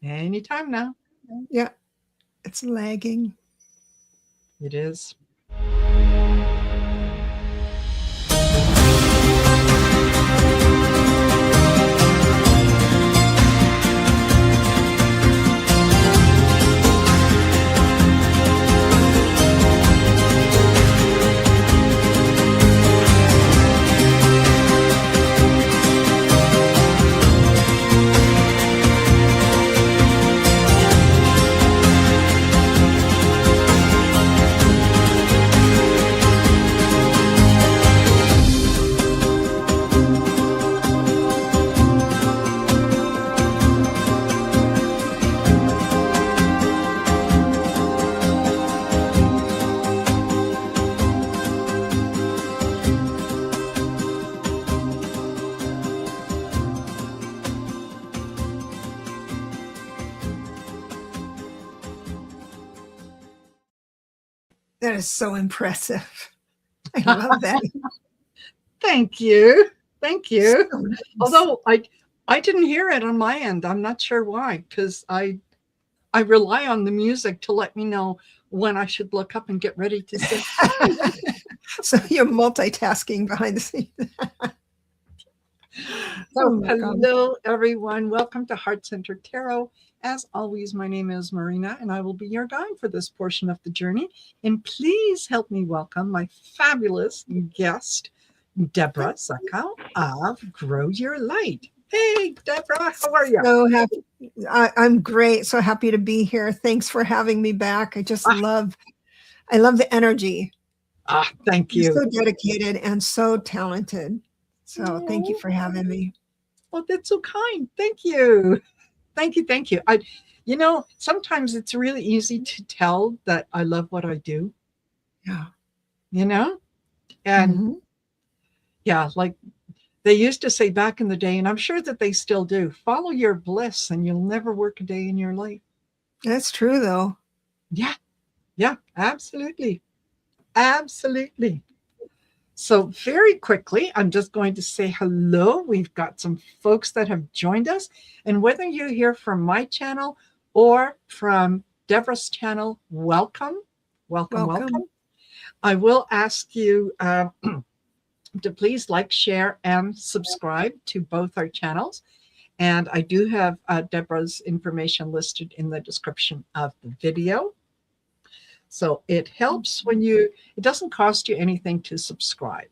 Anytime now. Yeah, it's lagging. It is. That is so impressive. I love that. Thank you. Thank you. So nice. Although I didn't hear it on my end. I'm not sure why, because I rely on the music to let me know when I should look up and get ready to sing. So you're multitasking behind the scenes. So, hello, everyone. Welcome to Heart Center Tarot. As always, my name is Marina, and I will be your guide for this portion of the journey. And please help me welcome my fabulous guest, Debra Zachau of Grow Your Light. Hey, Debra, how are you? So happy. I'm great. So happy to be here. Thanks for having me back. I just love the energy. Thank you. You're so dedicated and so talented. So thank you for having me. Well, that's so kind. Thank you. Thank you. Thank you. Sometimes it's really easy to tell that I love what I do. Yeah. And yeah, like they used to say back in the day, and I'm sure that they still do, follow your bliss and you'll never work a day in your life. That's true, though. Yeah, absolutely. Absolutely. So very quickly, I'm just going to say hello. We've got some folks that have joined us. And whether you hear from my channel or from Debra's channel, welcome. I will ask you to please like, share, and subscribe to both our channels. And I do have Debra's information listed in the description of the video. So it helps it doesn't cost you anything to subscribe.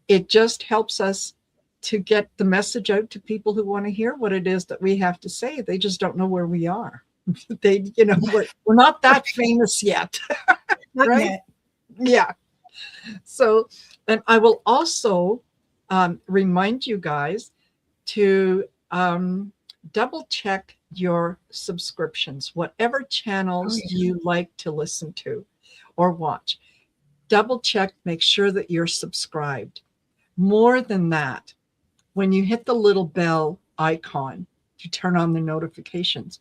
It just helps us to get the message out to people who want to hear what it is that we have to say. They just don't know where we are. We're not that famous yet. Not right? yet. Yeah. So, and I will also remind you guys to double check your subscriptions, whatever channels you like to listen to or watch. Double check, make sure that you're subscribed. More than that, when you hit the little bell icon to turn on the notifications,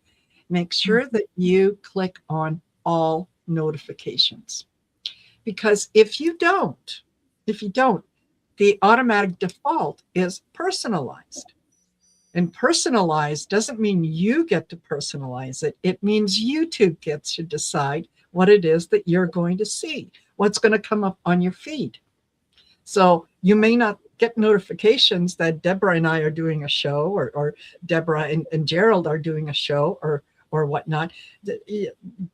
make sure that you click on all notifications. Because if you don't, the automatic default is personalized. And personalized doesn't mean you get to personalize it. It means YouTube gets to decide what it is that you're going to see, what's going to come up on your feed. So you may not get notifications that Debra and I are doing a show, or Debra and Gerald are doing a show, or whatnot.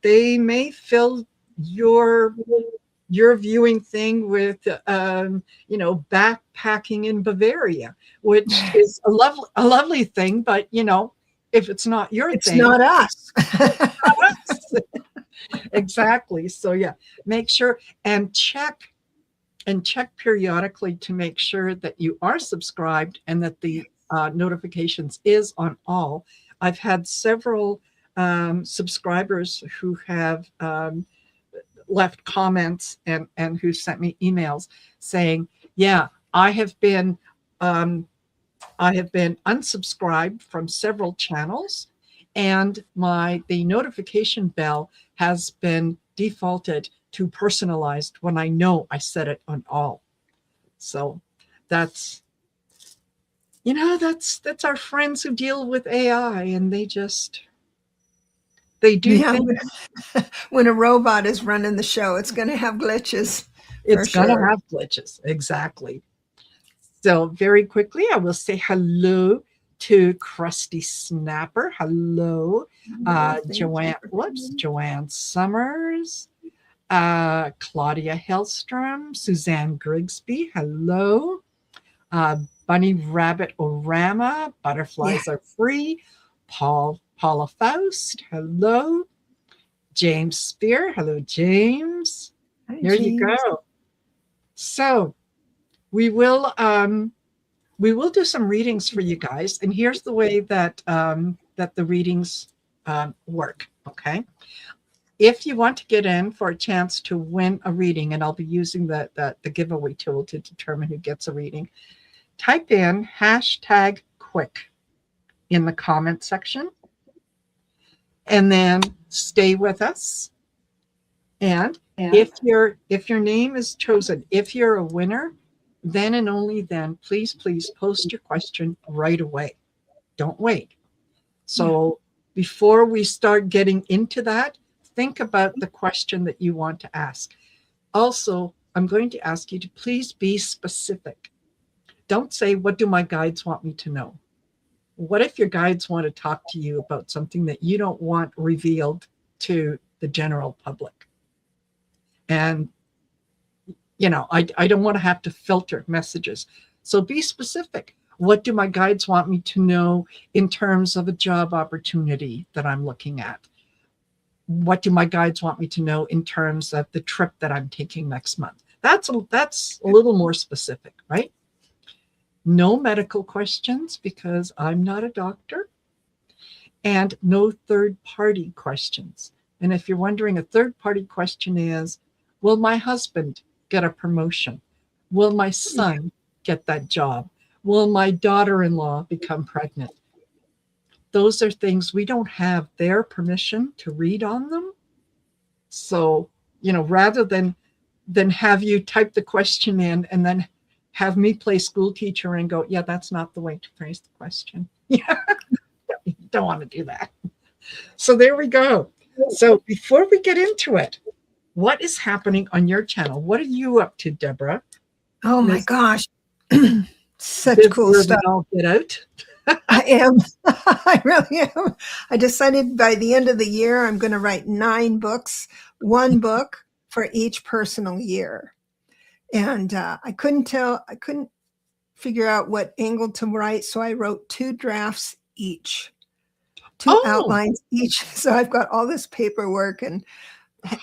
They may fill your viewing thing with backpacking in Bavaria, which is a lovely thing, but if it's not your it's thing, not us. Exactly. So yeah, make sure and check periodically to make sure that you are subscribed and that the notifications is on all. I've had several subscribers who have left comments and who sent me emails saying, yeah, I have been unsubscribed from several channels, and the notification bell has been defaulted to personalized when I know I set it on all. So that's That's our friends who deal with AI, and they do Yeah, things. when a robot is running the show, it's going to have glitches for It's gonna sure. have glitches, exactly. So very quickly, I will say hello to Krusty Snapper. Hello, Well, thank you Joanne. for Whoops, coming. Joanne Summers, Claudia Hellstrom, Suzanne Grigsby. Hello, uh, Bunny Rabbit Orama. Yeah. Butterflies are free. Paula Faust. Hello, James Spear. Hello, James. Hi, There you James. go. So we will we will do some readings for you guys, and here's the way that the readings work. Okay, if you want to get in for a chance to win a reading, and I'll be using the giveaway tool to determine who gets a reading, type in hashtag quick in the comment section, and then stay with us. And if your name is chosen, if you're a winner, then and only then, please post your question right away. Don't wait. Yeah. So before we start getting into that, think about the question that you want to ask. Also, I'm going to ask you to please be specific. Don't say, "What do my guides want me to know?" What if your guides want to talk to you about something that you don't want revealed to the general public? And, I don't want to have to filter messages. So be specific. What do my guides want me to know in terms of a job opportunity that I'm looking at? What do my guides want me to know in terms of the trip that I'm taking next month? That's a little more specific, right? No medical questions because I'm not a doctor, and no third party questions. And if you're wondering, a third party question is, will my husband get a promotion? Will my son get that job? Will my daughter in law become pregnant? Those are things we don't have their permission to read on them. So, rather than have you type the question in and then have me play school teacher and go, yeah, that's not the way to phrase the question. Yeah, you don't want to do that. So there we go. So before we get into it, what is happening on your channel? What are you up to, Debra? Oh my Miss gosh. Such cool Busier than stuff. all get out. I am. I really am. I decided by the end of the year, I'm going to write 9 books, one book for each personal year. And I couldn't figure out what angle to write. So I wrote 2 drafts each, 2 Oh, outlines each. So I've got all this paperwork and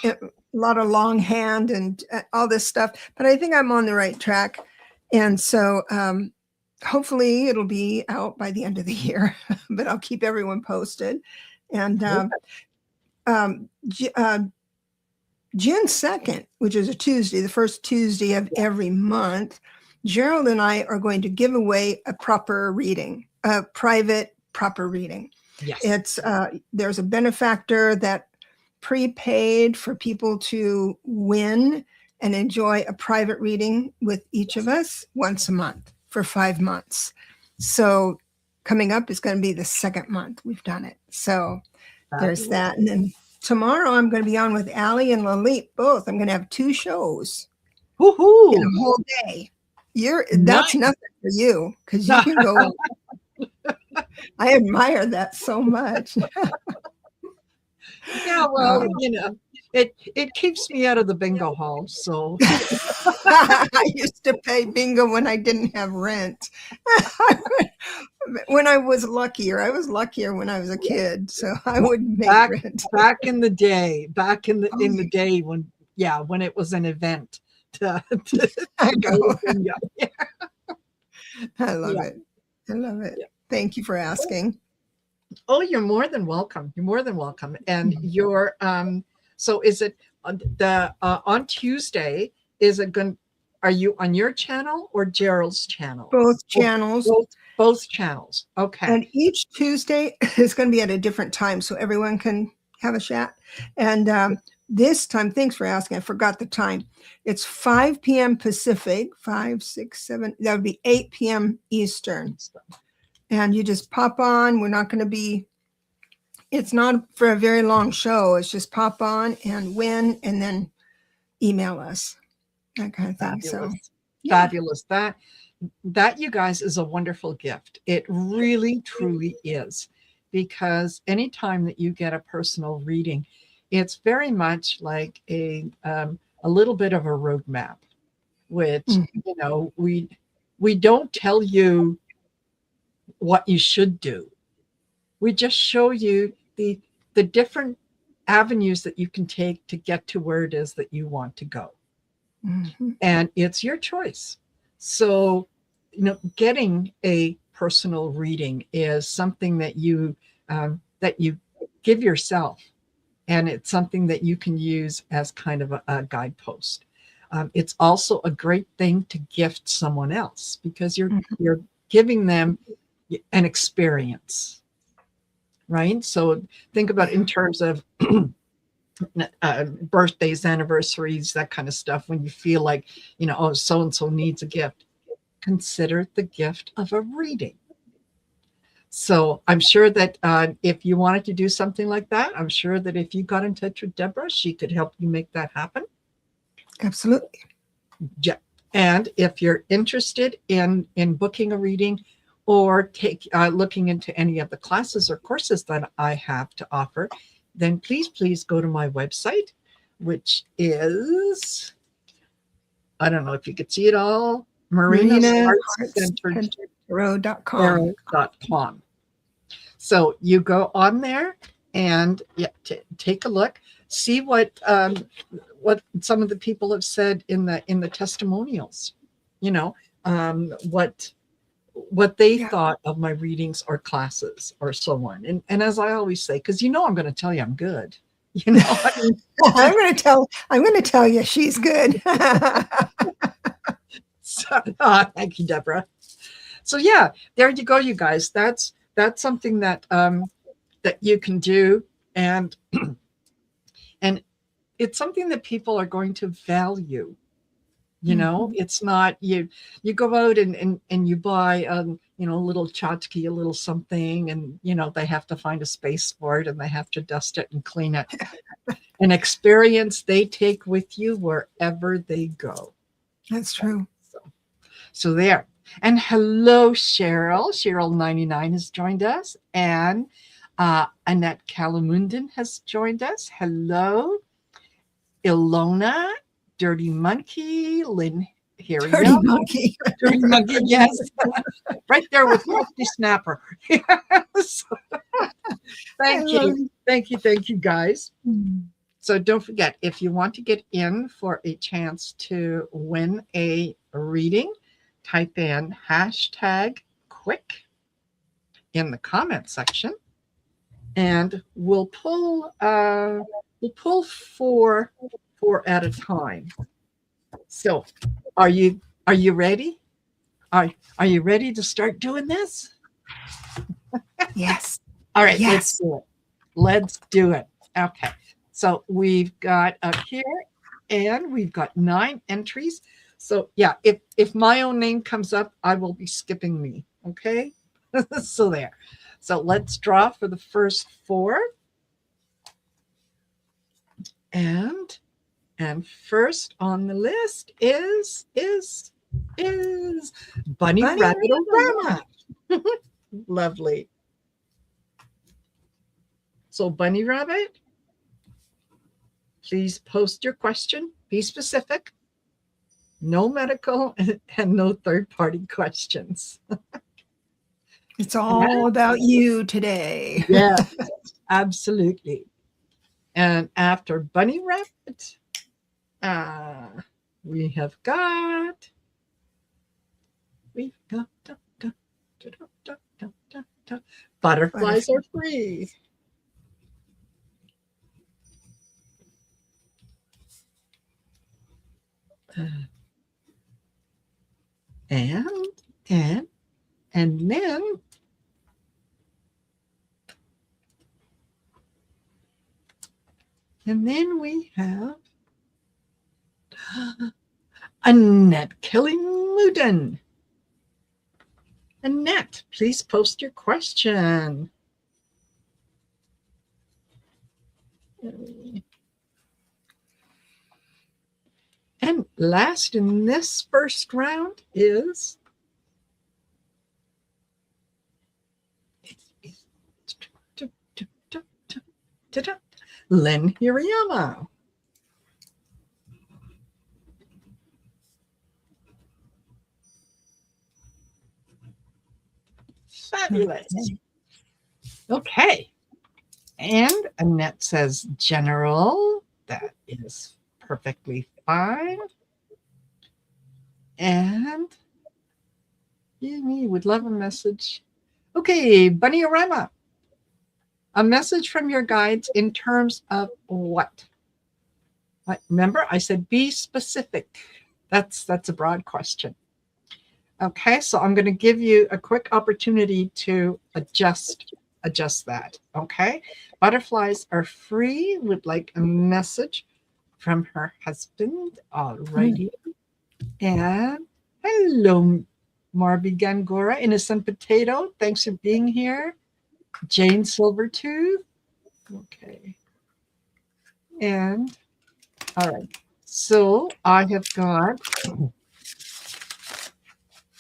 a lot of longhand and all this stuff. But I think I'm on the right track. And so hopefully it'll be out by the end of the year, but I'll keep everyone posted. And um, June 2nd, which is a Tuesday, the first Tuesday of every month, Gerald and I are going to give away a proper reading, a private proper reading. yes. It's there's a benefactor that prepaid for people to win and enjoy a private reading with each of us once a month for 5 months. So coming up is going to be the 2nd month we've done it. So there's that. And then tomorrow I'm going to be on with Allie and Lalit both. I'm going to have 2 shows in Woohoo! a whole day. That's Nice. nothing for you because you can go. I admire that so much. Yeah, well, it keeps me out of the bingo hall. So I used to pay bingo when I didn't have rent. When I was luckier when I was a kid, so I would make rent. back in the day, in the day when it was an event to I go know. to bingo. Yeah, I love yeah, it. I love it. yeah. Thank you for asking. Oh, you're more than welcome. You're more than welcome. And you're so is it the on Tuesday, is it going are you on your channel or Gerald's channel? Both Oh, channels. both channels. Okay. And each Tuesday is going to be at a different time so everyone can have a chat. And this time, thanks for asking. I forgot the time. It's 5 p.m. Pacific, 5, 6, 7. That would be 8 p.m. Eastern. And you just pop on. We're not going to be, it's not for a very long show. It's just pop on and win and then email us. That kind of thing. Fabulous. So, yeah. Fabulous. That, you guys, is a wonderful gift. It really, truly is. Because anytime that you get a personal reading, it's very much like a little bit of a roadmap, which, you know, we don't tell you what you should do. We just show you the different avenues that you can take to get to where it is that you want to go. And it's your choice. So, you know, getting a personal reading is something that you give yourself, and it's something that you can use as kind of a guidepost. It's also a great thing to gift someone else, because you're giving them an experience, right? So think about in terms of birthdays, anniversaries, that kind of stuff. When you feel like, you know, oh, so and so needs a gift, consider the gift of a reading. So I'm sure that if you wanted to do something like that, I'm sure that if you got in touch with Debra, she could help you make that happen. Absolutely. Yeah. And if you're interested in booking a reading or looking into any of the classes or courses that I have to offer, then please go to my website, which is, I don't know if you could see it all, marinaheartcentered.com. So you go on there and take a look, see what some of the people have said in the testimonials, you know, what they thought of my readings or classes or so on. And as I always say, because you know I'm going to tell you I'm good. You know, I mean, I'm going to tell you she's good. So, thank you, Debra. So yeah, there you go, you guys. That's something that that you can do, and and it's something that people are going to value. You know, it's not you go out and you buy you know, a little tchotchke, a little something, and you know, they have to find a space for it and they have to dust it and clean it. An experience they take with you wherever they go. That's true. So there. And hello, Cheryl. Cheryl99 has joined us. And Annette Calamunden has joined us. Hello. Ilona, Dirty Monkey, Lynn Harry. Dirty Monkey. Dirty Monkey, yes. Right there with Rusty Snapper. So, thank you, guys. So don't forget, if you want to get in for a chance to win a reading, type in #quick in the comment section, and we'll pull four at a time. So are you ready? Are you ready to start doing this? Yes. All right, yes. Let's do it. Okay. So we've got up here, and we've got 9 entries. So yeah, if my own name comes up, I will be skipping me. Okay. So there. So let's draw for the first 4. And first on the list is Bunny Rabbit-O-Rama. Lovely. So Bunny Rabbit, please post your question. Be specific. No medical and no third-party questions. It's all about you today. Yeah, absolutely. And after Bunny Rabbit, we have got butterflies are free. And then And then we have Annette Killing-Luden. Annette, please post your question. And last in this first round is Lynn Hirayama. Fabulous. Okay. And Annette says general. That is perfectly fine. And you would love a message. Okay, Bunny Arama. A message from your guides in terms of what? Remember, I said be specific. That's a broad question. Okay, so I'm going to give you a quick opportunity to adjust that. Okay, butterflies are free. Would like a message from her husband. Alrighty, and hello, Marby Gangora, Innocent Potato. Thanks for being here. Jane Silvertooth. Okay, and all right. So I have got.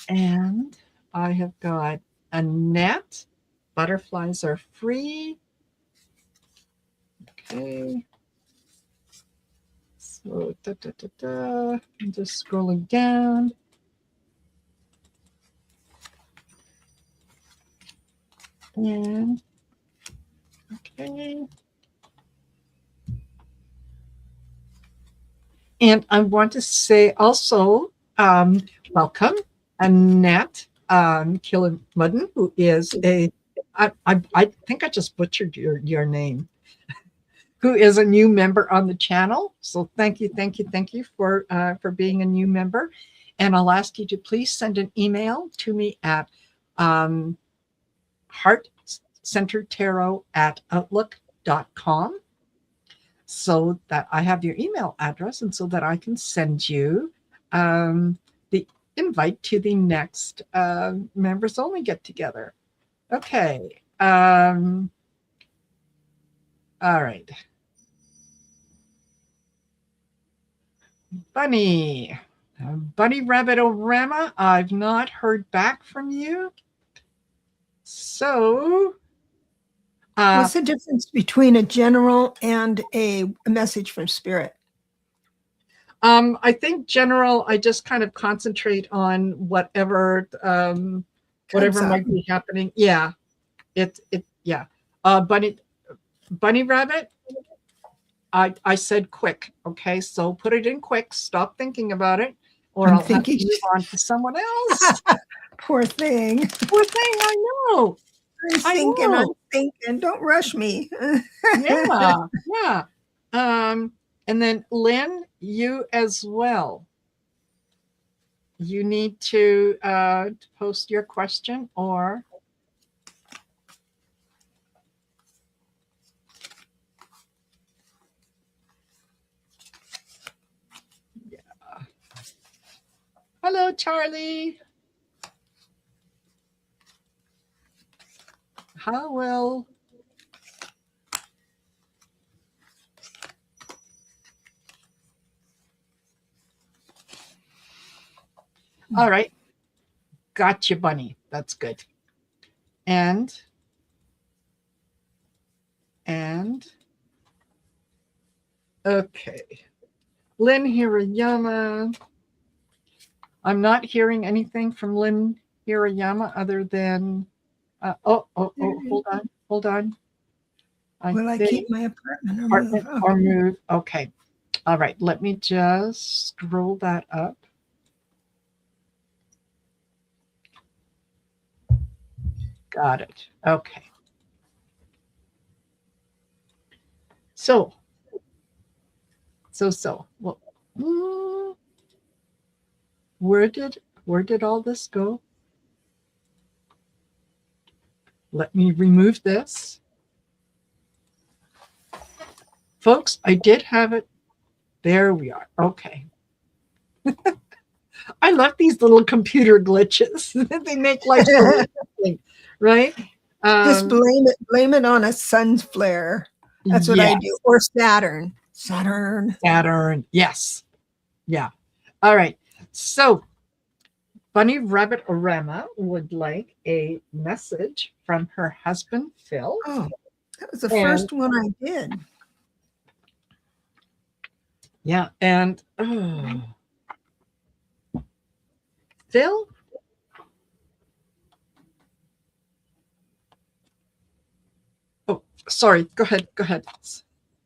And I have got Annette. Butterflies are free. Okay. So I'm just scrolling down. And okay. And I want to say also, welcome, Annette Killen-Mudden, who is I think I just butchered your name, who is a new member on the channel. So thank you for being a new member. And I'll ask you to please send an email to me at heartcenteredtarot@outlook.com, so that I have your email address and so that I can send you the invite to the next members only get together. Okay. All right. Bunny Rabbit Orama, I've not heard back from you. So what's the difference between a general and a message from spirit? I think general, I just kind of concentrate on whatever might be happening. Yeah. Yeah. Bunny Rabbit, I said quick. Okay, so put it in quick. Stop thinking about it, or I'll have to move on to someone else. Poor thing. I know. I'm thinking. Don't rush me. Yeah. And then Lynn, you as well. You need to post your question, or yeah. Hello, Charlie. How will all right. Gotcha, Bunny. That's good. And okay. Lynn Hirayama. I'm not hearing anything from Lynn Hirayama other than hold on. Will I keep my apartment or move? Okay. All right. Let me just scroll that up. Got it. Okay. So. Well, where did all this go? Let me remove this. Folks, I did have it. There we are. Okay. I love these little computer glitches. They make life so interesting, right? Just Um, blame it on a sun's flare. That's what I do. yes, Or Saturn. Saturn. Saturn. Yes. Yeah. All right. So, Bunny Rabbit Orama would like a message from her husband, Phil. Oh, that was the And first one I did. yeah, and oh, Phil, oh, sorry, go ahead, go ahead.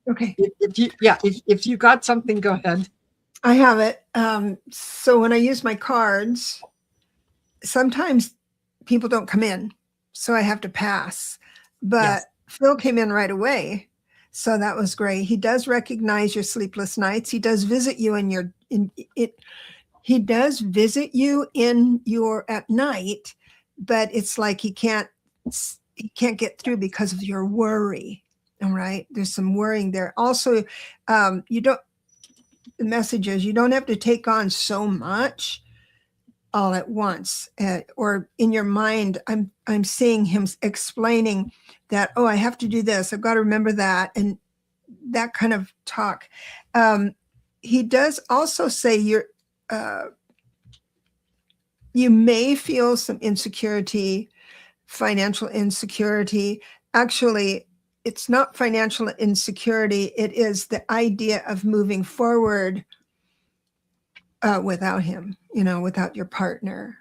Okay. If you got something, go ahead. I have it. So when I use my cards, sometimes people don't come in, so I have to pass. Yes, But Phil came in right away, so that was great. He does recognize your sleepless nights. He does visit you in your in it. He does visit you in your at night, but it's like he can't get through because of your worry. All right, there's some worrying there. Also, you don't. The message is you don't have to take on so much all at once, or in your mind. I'm seeing him explaining that, oh, I have to do this, I've got to remember that, and that kind of talk. He does also say you may feel some insecurity, financial insecurity. Actually, it's not financial insecurity, it is the idea of moving forward without him, without your partner.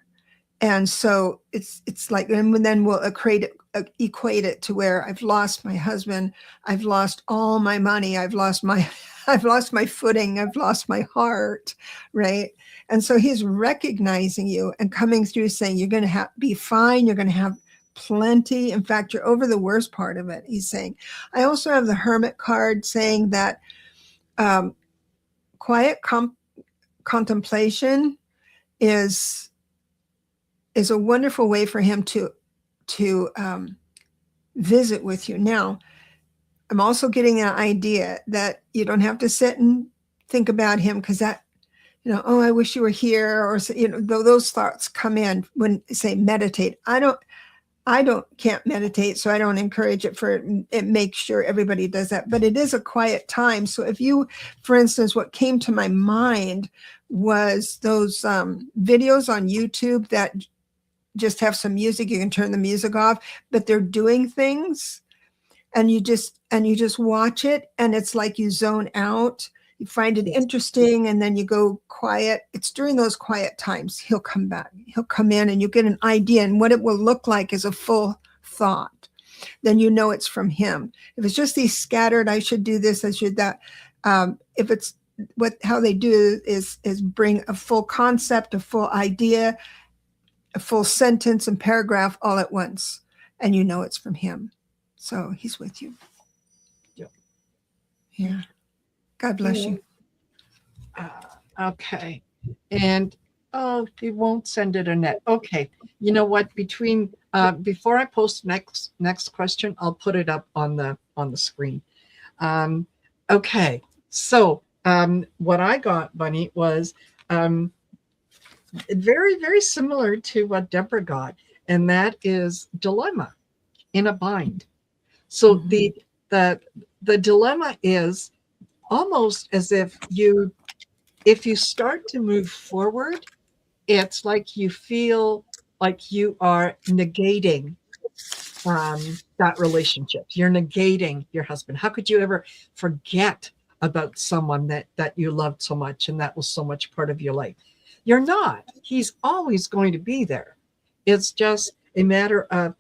And so it's like, and then we'll equate it to where I've lost my husband, I've lost all my money, I've lost my I've lost my footing, I've lost my heart, right? And so he's recognizing you and coming through saying you're going to be fine, you're going to have plenty. In fact, you're over the worst part of it, he's saying. I also have the Hermit card saying that quiet contemplation is a wonderful way for him to visit with you. Now, I'm also getting an idea that you don't have to sit and think about him, because that, oh, I wish you were here, or those thoughts come in when say meditate. Can't meditate, so I don't encourage it. It makes sure everybody does that, but it is a quiet time. So if you, for instance, what came to my mind was those videos on YouTube that just have some music. You can turn the music off, but they're doing things, and you just watch it, and it's like you zone out. You find it interesting, and then you go quiet. It's during those quiet times he'll come back. He'll come in, and you get an idea, and what it will look like is a full thought. Then it's from him. If it's just these scattered, I should do this, I should that. If it's how they do is bring a full concept, a full idea, a full sentence and paragraph all at once, and it's from him. So he's with you. Yeah. God bless you. Okay. And oh, he won't send it, Annette. Okay. You know what? Before I post next question, I'll put it up on the screen. Okay. So what I got, Bunny, was very, very similar to what Debra got, and that is dilemma, in a bind. So the dilemma is almost as if you start to move forward, it's like you feel like you are negating that relationship. You're negating your husband. How could you ever forget about someone that you loved so much and that was so much part of your life? You're not. He's always going to be there. It's just a matter of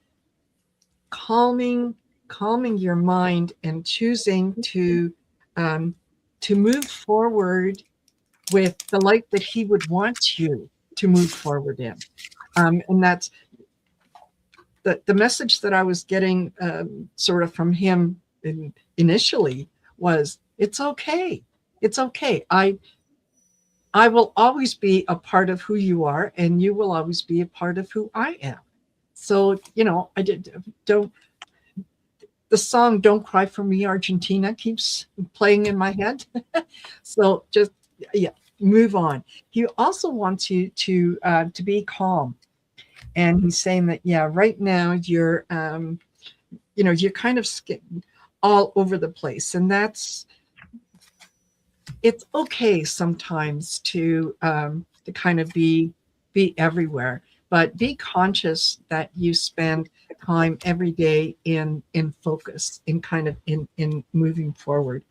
calming your mind and choosing to move forward with the light that he would want you to move forward in. And that's the message that I was getting sort of from him initially was, it's okay. It's okay. I will always be a part of who you are, and you will always be a part of who I am. So, I don't, the song "Don't Cry for Me, Argentina" keeps playing in my head. So just, yeah, move on. He also wants you to be calm, and he's saying that, yeah, right now you're kind of all over the place, and it's okay sometimes to kind of be everywhere, but be conscious that you spend time every day in focus, in kind of in moving forward.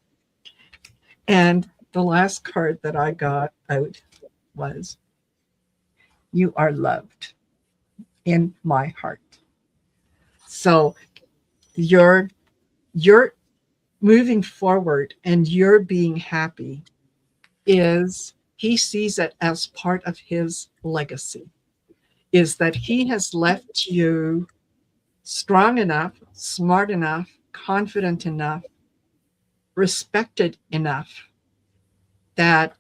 And the last card that I got out was, "You are loved in my heart." So you're moving forward, and you're being happy, is he sees it as part of his legacy, is that he has left you strong enough, smart enough, confident enough, respected enough that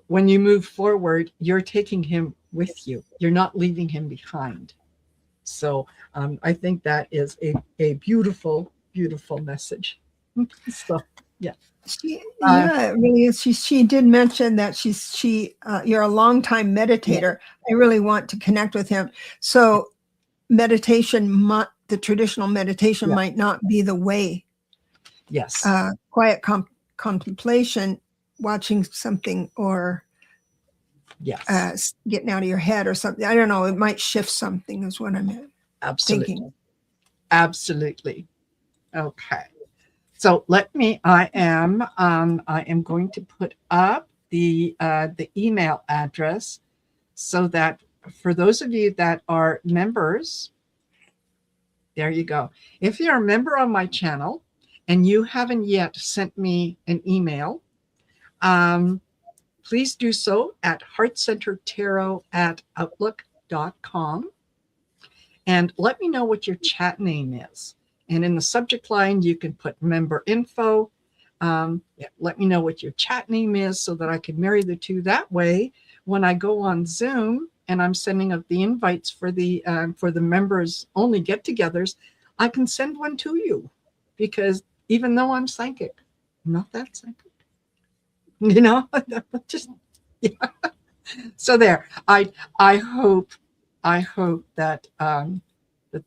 when you move forward, you're taking him with you. You're not leaving him behind. So I think that is a beautiful, beautiful message. So, yeah. Yeah, it really is. She did mention that you're a longtime meditator. Yeah. I really want to connect with him. So meditation, the traditional meditation, might not be the way. Yes. Quiet contemplation, watching something, or getting out of your head or something. I don't know. It might shift something, is what I'm thinking. Absolutely. Okay. So I am going to put up the email address, so that for those of you that are members, there you go. If you're a member on my channel and you haven't yet sent me an email, please do so at heartcentertarot@outlook.com, and let me know what your chat name is. And in the subject line, you can put member info. Let me know what your chat name is, so that I can marry the two. That way, when I go on Zoom and I'm sending out the invites for the members only get-togethers, I can send one to you, because even though I'm psychic, I'm not that psychic. Just, yeah. So there. I hope that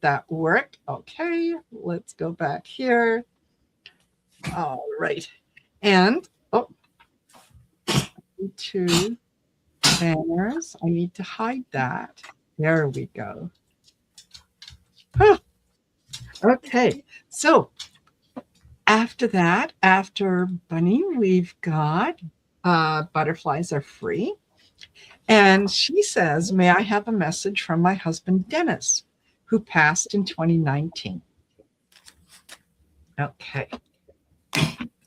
that worked. Okay, let's go back here. All right. And two banners. I need to hide that. There we go. Okay. So after that, after Bunny, we've got butterflies are free. And she says, "May I have a message from my husband, Dennis, who passed in 2019. Okay.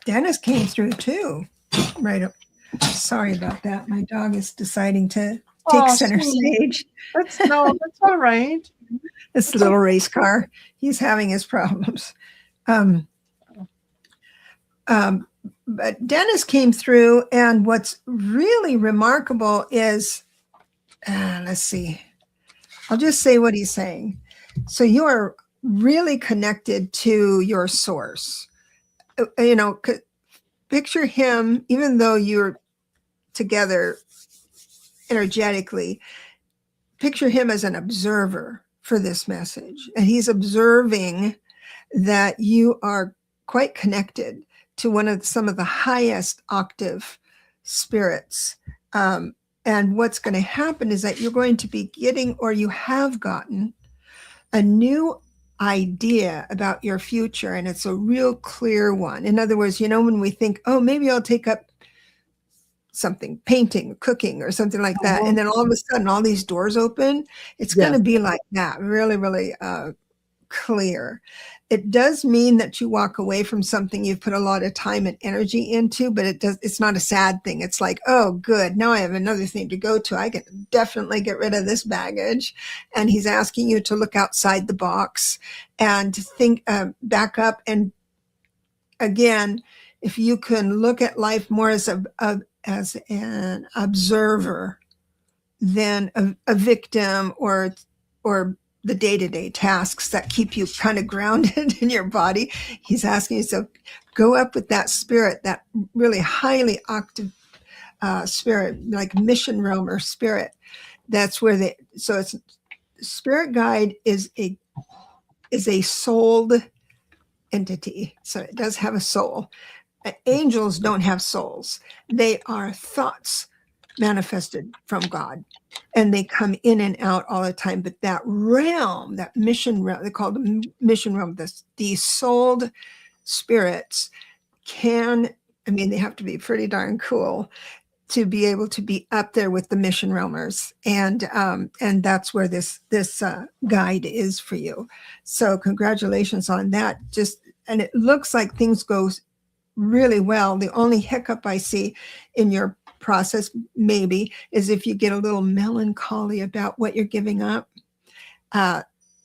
Dennis came through too. Right up. Sorry about that. My dog is deciding to take center stage. That's all right. This little race car. He's having his problems. But Dennis came through, and what's really remarkable is, let's see, I'll just say what he's saying. So you are really connected to your source. Picture him, even though you're together energetically, picture him as an observer for this message. And he's observing that you are quite connected to some of the highest octave spirits. And what's going to happen is that you're going to be getting, or you have gotten, a new idea about your future. And it's a real clear one. In other words, when we think, oh, maybe I'll take up something, painting, cooking, or something like that. And then all of a sudden, all these doors open. It's going to be like that. Really, really clear. It does mean that you walk away from something you've put a lot of time and energy into, but it's not a sad thing. It's like, oh, good. Now I have another thing to go to. I can definitely get rid of this baggage. And he's asking you to look outside the box and to think, back up. And again, if you can look at life more as an observer than a victim or the day-to-day tasks that keep you kind of grounded in your body. He's asking you, so go up with that spirit, that really highly octave spirit, like mission roamer spirit. That's where so it's spirit guide is a souled entity. So it does have a soul. Angels don't have souls. They are thoughts manifested from God, and they come in and out all the time. But that realm, that mission realm, they call the mission realm, these souled spirits they have to be pretty darn cool to be able to be up there with the mission roamers. And that's where this guide is for you. So congratulations on that. And it looks like things go really well. The only hiccup I see in your process maybe is if you get a little melancholy about what you're giving up.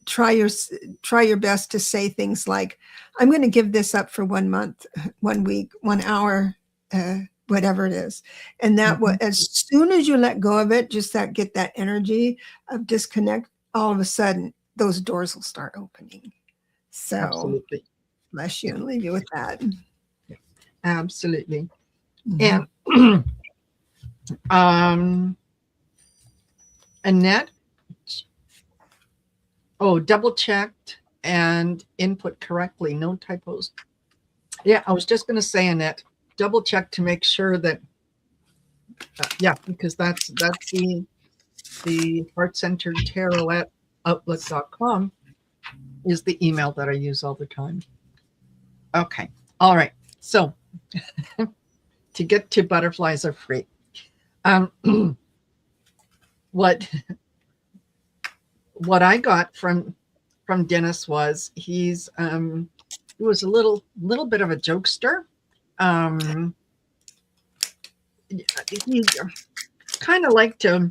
Try your best to say things like, I'm going to give this up for 1 month, 1 week, 1 hour, whatever it is. And that as soon as you let go of it, get that energy of disconnect, all of a sudden those doors will start opening. So absolutely. Bless you and leave you with that. Absolutely. And Annette, double checked and input correctly, no typos. Yeah, I was just going to say, Annette, double check to make sure that because that's the heart-centered tarot at outlook.com is the email that I use all the time. Okay. All right. So to get to butterflies are free. What I got from Dennis was he was a little bit of a jokester. He kind of liked to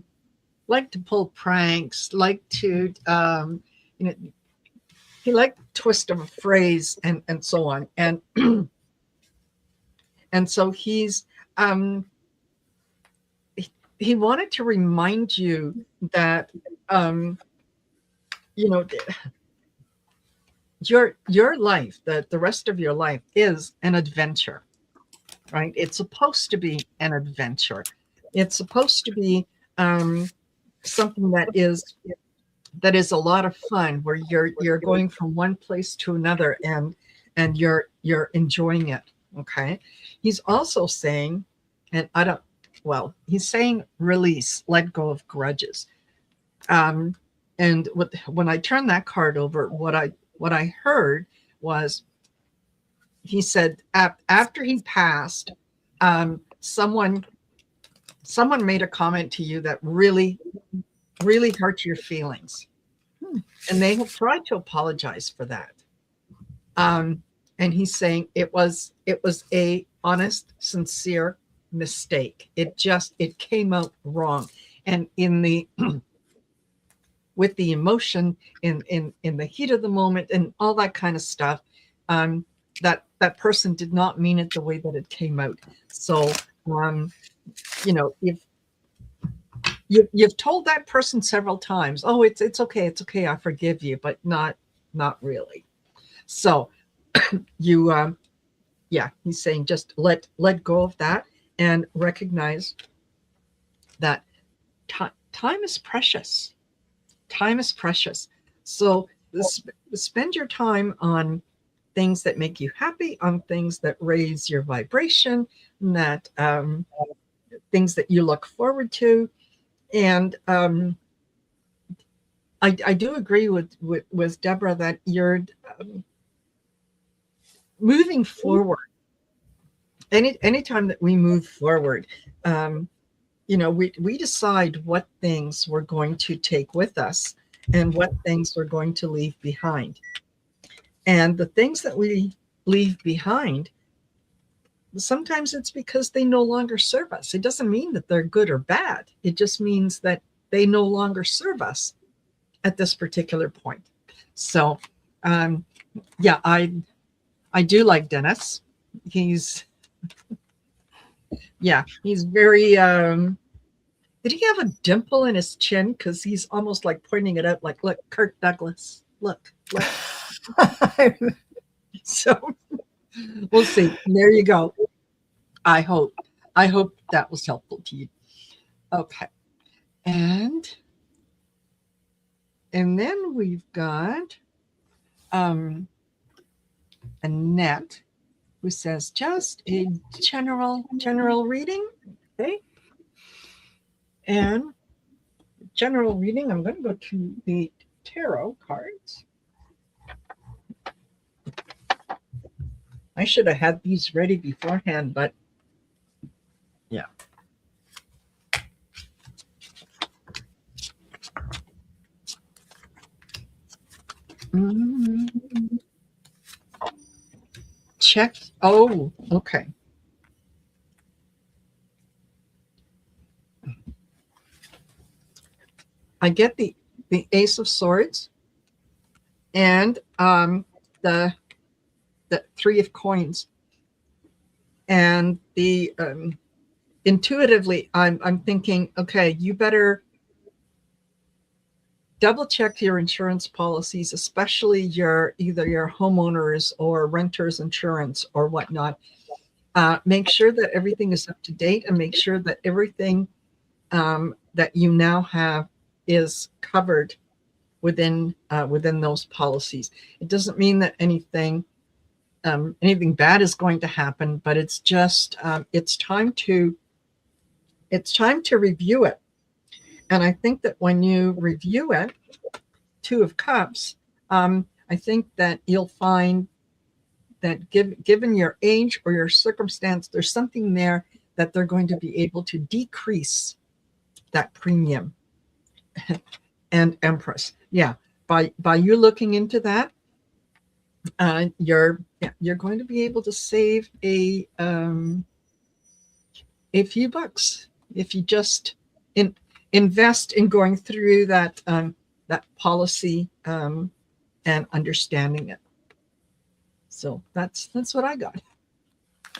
pull pranks, he liked twist of a phrase and so on. And and so he's he wanted to remind you that your life, that the rest of your life is an adventure, right? It's supposed to be an adventure. It's supposed to be something that is a lot of fun, where you're going from one place to another and you're enjoying it. Okay. He's also saying, he's saying release, let go of grudges. And when I turned that card over, what I heard was, he said after he passed, someone made a comment to you that really hurt your feelings, and they have tried to apologize for that. And he's saying it was a honest, sincere mistake. It came out wrong, and with the emotion in the heat of the moment and all that kind of stuff, that person did not mean it the way that it came out. So if you've told that person several times, oh, it's okay, I forgive you, but not really. So he's saying just let go of that and recognize that time is precious. Time is precious. So spend your time on things that make you happy, on things that raise your vibration, that things that you look forward to. And I do agree with Debra that you're moving forward. Anytime that we move forward, we decide what things we're going to take with us and what things we're going to leave behind. And the things that we leave behind, sometimes it's because they no longer serve us. It doesn't mean that they're good or bad. It just means that they no longer serve us at this particular point. So, I do like Dennis. He's very Did he have a dimple in his chin? Because he's almost like pointing it out, like, look, Kirk Douglas, look. So we'll see. There you go. I hope that was helpful to you. Okay. And then we've got Annette, who says just a general reading. Okay. And general reading, I'm going to go to the tarot cards. I should have had these ready beforehand, but yeah. Check. Oh, okay. I get the Ace of Swords and the Three of Coins, and the intuitively, I'm thinking, okay, you better double check your insurance policies, especially either your homeowners or renters insurance or whatnot. Make sure that everything is up to date, and make sure that everything that you now have is covered within those policies. It doesn't mean that anything bad is going to happen, but it's just it's time to review it. And I think that when you review it, Two of Cups, I think that you'll find that given your age or your circumstance, there's something there that they're going to be able to decrease that premium. And Empress, yeah, by you looking into that, you're going to be able to save a few bucks if you just invest in going through that policy and understanding it. So that's what I got.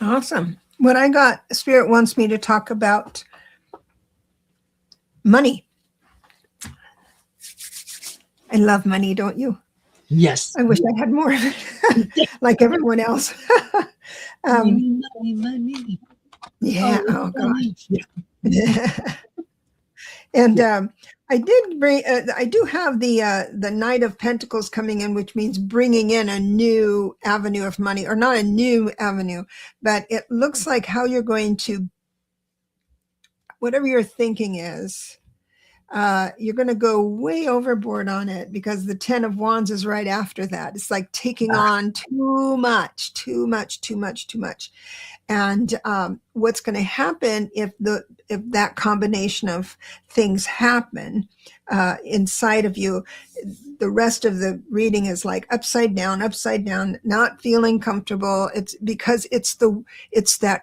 Awesome. What I got, Spirit wants me to talk about money. I love money, don't you? Yes. I wish I had more of it, like everyone else. Money. Yeah. Oh gosh. Yeah. And I do have the Knight of Pentacles coming in, which means bringing in a new avenue of money, or not a new avenue, but it looks like how you're going to, whatever your thinking is, you're going to go way overboard on it, because the 10 of Wands is right after that. It's like taking on too much. And what's going to happen if that combination of things happen inside of you, the rest of the reading is like upside down, not feeling comfortable. It's because it's that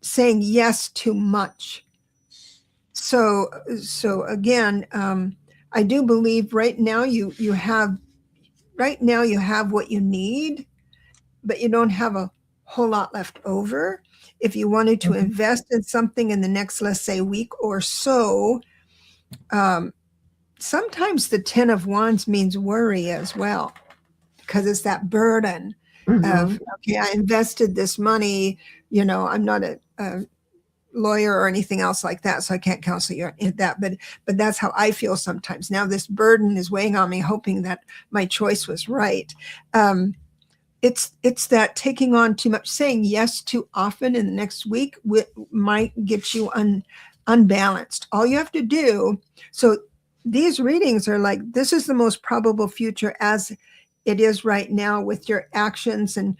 saying yes too much. So again, I do believe right now you have what you need, but you don't have a whole lot left over. If you wanted to invest in something in the next, let's say, week or so, sometimes the 10 of Wands means worry as well, because it's that burden of, okay, I invested this money, I'm not a lawyer or anything else like that, so I can't counsel you in that, but that's how I feel sometimes. Now this burden is weighing on me, hoping that my choice was right. It's that taking on too much, saying yes too often in the next week might get you unbalanced. All you have to do, so these readings are like, this is the most probable future as it is right now, with your actions and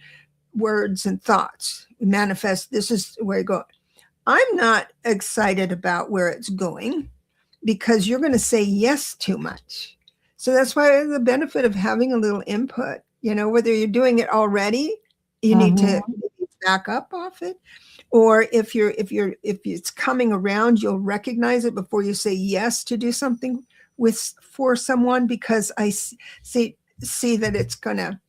words and thoughts manifest. This is where you go. I'm not excited about where it's going, because you're going to say yes too much. So that's why the benefit of having a little input, whether you're doing it already, you need to back up off it, or if it's coming around, you'll recognize it before you say yes to do something for someone, because I see that it's going to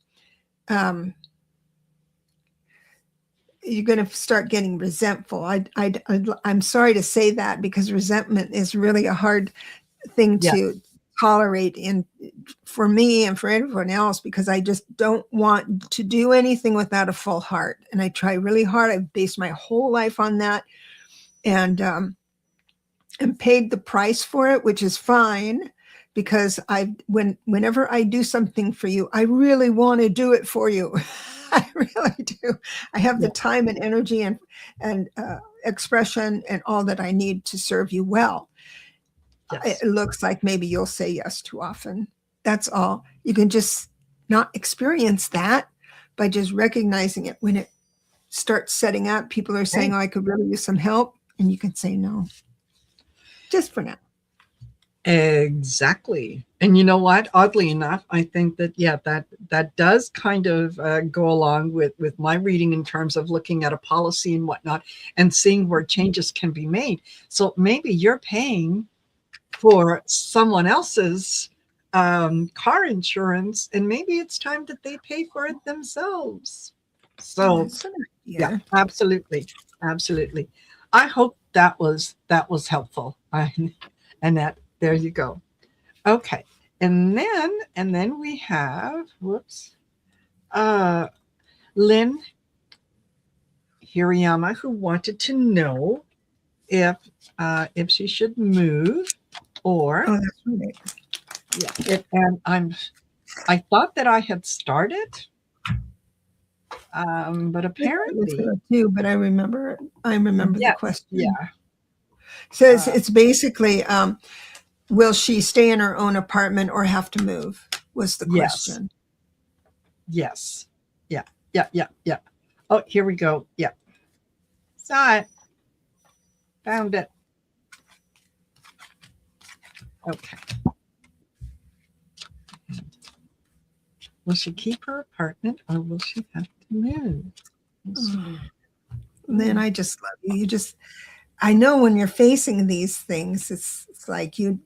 you're going to start getting resentful. I'm sorry to say that, because resentment is really a hard thing Yeah. to tolerate for me and for everyone else, because I just don't want to do anything without a full heart. And I try really hard. I've based my whole life on that, and paid the price for it, which is fine, because whenever I do something for you, I really want to do it for you. I really do. I have the time and energy and expression and all that I need to serve you well. Yes. It looks like maybe you'll say yes too often. That's all. You can just not experience that by just recognizing it. When it starts setting up, people are saying, Right. "Oh, I could really use some help," and you can say no, just for now. Exactly. And you know what? Oddly enough, I think that, that does kind of go along with my reading in terms of looking at a policy and whatnot and seeing where changes can be made. So maybe you're paying for someone else's car insurance, and maybe it's time that they pay for it themselves. So That's an yeah, idea. absolutely. Absolutely. I hope that was helpful. Annette, there you go. Okay. And then we have, whoops, uh Lynn Hirayama, who wanted to know if she should move or Oh, that's right. and I thought that I had started, but I thought it was apparently, her too, but I remember the yes, question. yeah, So uh, it's basically, will she stay in her own apartment or have to move? Was the yes, question. yes, yeah, yeah, yeah, yeah. Oh, here we go. Yeah, saw it, found it. Okay. Will she keep her apartment or will she have to move? Then I just love you. I know when you're facing these things, it's like I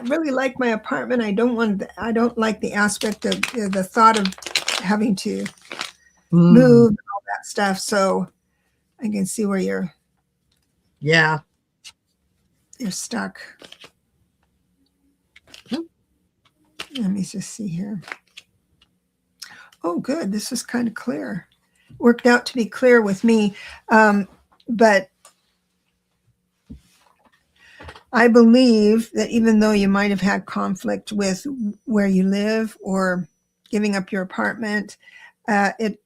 really like my apartment. I don't like the aspect of the thought of having to Mm, move and all that stuff. So I can see where yeah. you're stuck. Let me just see here. Oh, good. This is kind of clear. Worked out to be clear with me. But I believe that even though you might have had conflict with where you live or giving up your apartment, it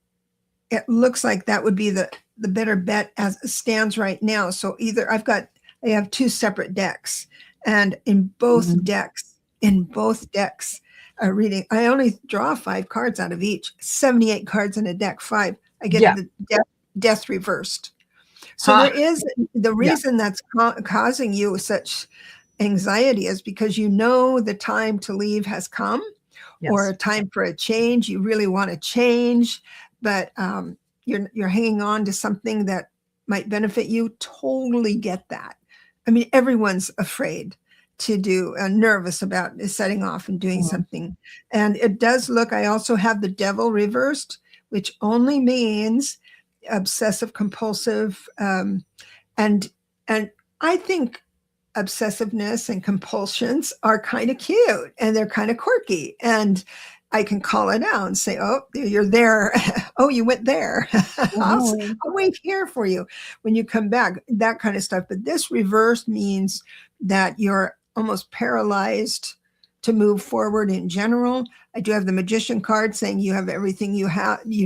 looks like that would be the better bet as it stands right now. So either I have two separate decks, and in both Mhm. decks, reading, I only draw 5 cards out of each. 78 cards in a deck, 5. I get Yeah. the death reversed. So Ha. there is the Yeah. reason that's causing you such anxiety is because you know the time to leave has come, or Yes. a time for a change. You really want to change, but you're hanging on to something that might benefit you. Totally get that. I mean, everyone's afraid to do, nervous about setting off and doing Mhm. something. And it does look, I also have the devil reversed, which only means obsessive compulsive, and and I think obsessiveness and compulsions are kind of cute and they're kind of quirky, and I can call it out and say, "Oh, you're there. Oh, you went there. Mhm. I'll wait here for you when you come back." That kind of stuff. But this reverse means that you're almost paralyzed to move forward in general. I do have the magician card saying you have everything you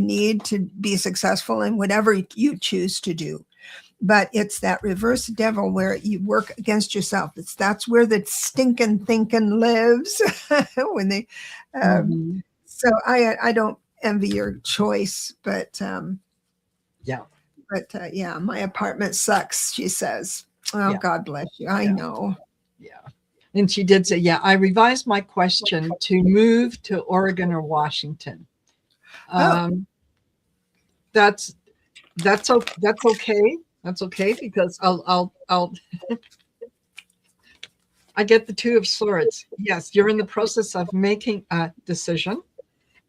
need to be successful in whatever you choose to do. But it's that reverse devil where you work against yourself. That's where the stinking thinking lives. When they, um, Mhm. so I don't envy your choice, Yeah. yeah, my apartment sucks. She says, "Oh, Yeah. God bless you. I Yeah. know." Yeah. And she did say, yeah, I revised my question to move to Oregon or Washington. Oh, Um, that's that's okay. That's okay because I get the 2 of swords. Yes, you're in the process of making a decision,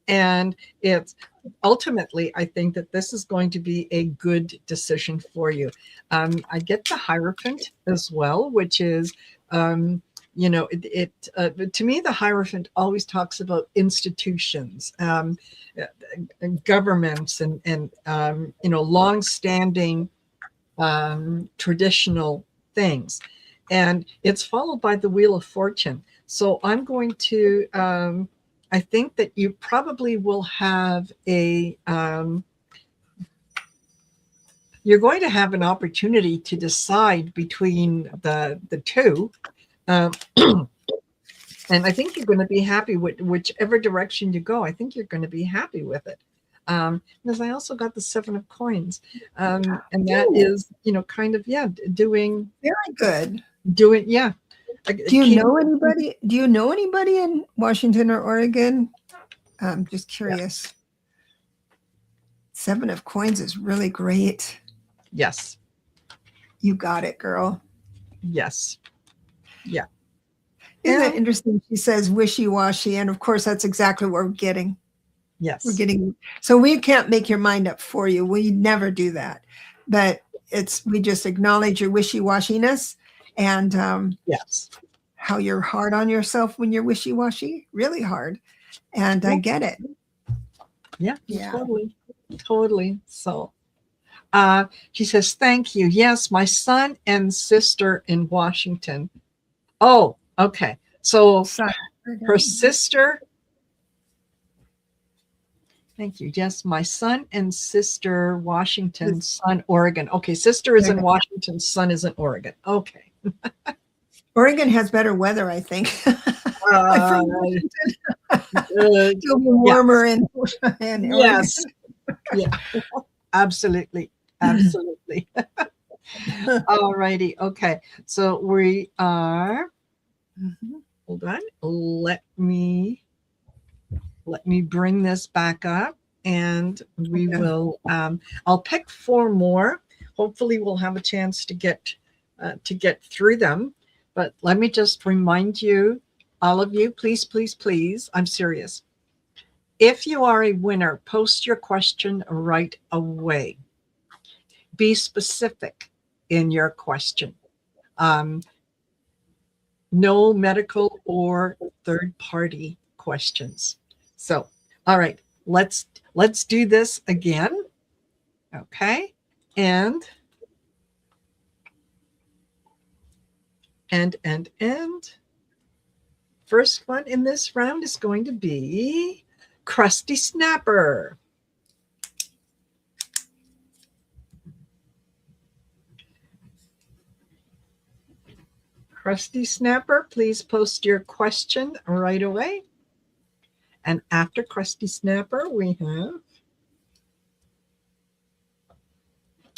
and it's ultimately, I think that this is going to be a good decision for you. I get the Hierophant as well, which is, to me, the Hierophant always talks about institutions, governments, and long-standing traditional things. And it's followed by the Wheel of Fortune. So I'm going to, I think that you probably will have you're going to have an opportunity to decide between the two. And I think you're going to be happy with whichever direction you go. I think you're going to be happy with it. Because I also got the 7 of Coins. And that is, kind of, doing. Very good. Yeah. Do you know anybody? Do you know anybody in Washington or Oregon? I'm just curious. Yeah. 7 of Coins is really great. Yes. You got it, girl. Yes. Yeah. Isn't that interesting? She says wishy-washy, and of course that's exactly what we're getting. Yes. We're getting, so we can't make your mind up for you. We never do that. But we just acknowledge your wishy-washiness and yes, how you're hard on yourself when you're wishy-washy, really hard. And I get it. Yeah. Totally. So she says, thank you. Yes, my son and sister in Washington. Oh, okay. So her sister. Thank you. Yes, my son and sister, Washington, son, Oregon. Okay, sister is in Washington, son is in Oregon. Okay. Oregon has better weather, I think. It'll be warmer in Oregon. Yes. Yeah. Absolutely. All righty. Okay. So we are. Hold on. Let me bring this back up, and we will. I'll pick 4 more. Hopefully, we'll have a chance to get through them. But let me just remind you, all of you, please, I'm serious. If you are a winner, post your question right away. Be specific in your question. No medical or third-party questions. So, all right, let's do this again. Okay, and first one in this round is going to be Crusty Snapper. Crusty Snapper, please post your question right away. And after Crusty Snapper, we have.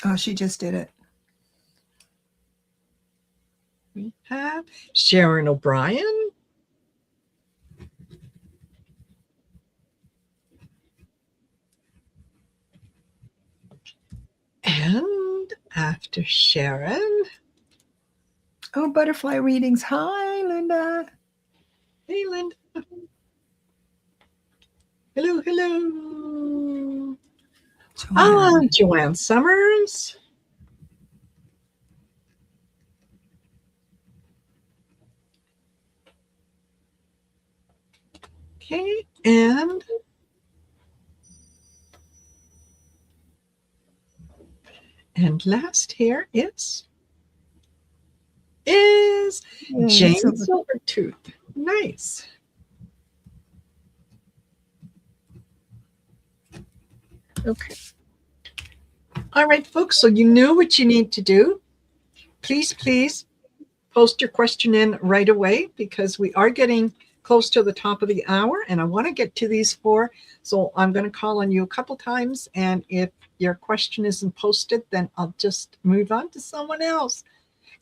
Oh, she just did it. We have Sharon O'Brien. And after Sharon. Oh, butterfly readings. Hi, Linda. Hey, Linda. Hello. Joanne Summers. Okay, and last here is Jane Silvertooth. Nice. Okay. All right, folks. So you knew what you need to do. Please post your question in right away, because we are getting close to the top of the hour, and I want to get to these 4. So I'm going to call on you a couple times, and if your question isn't posted, then I'll just move on to someone else.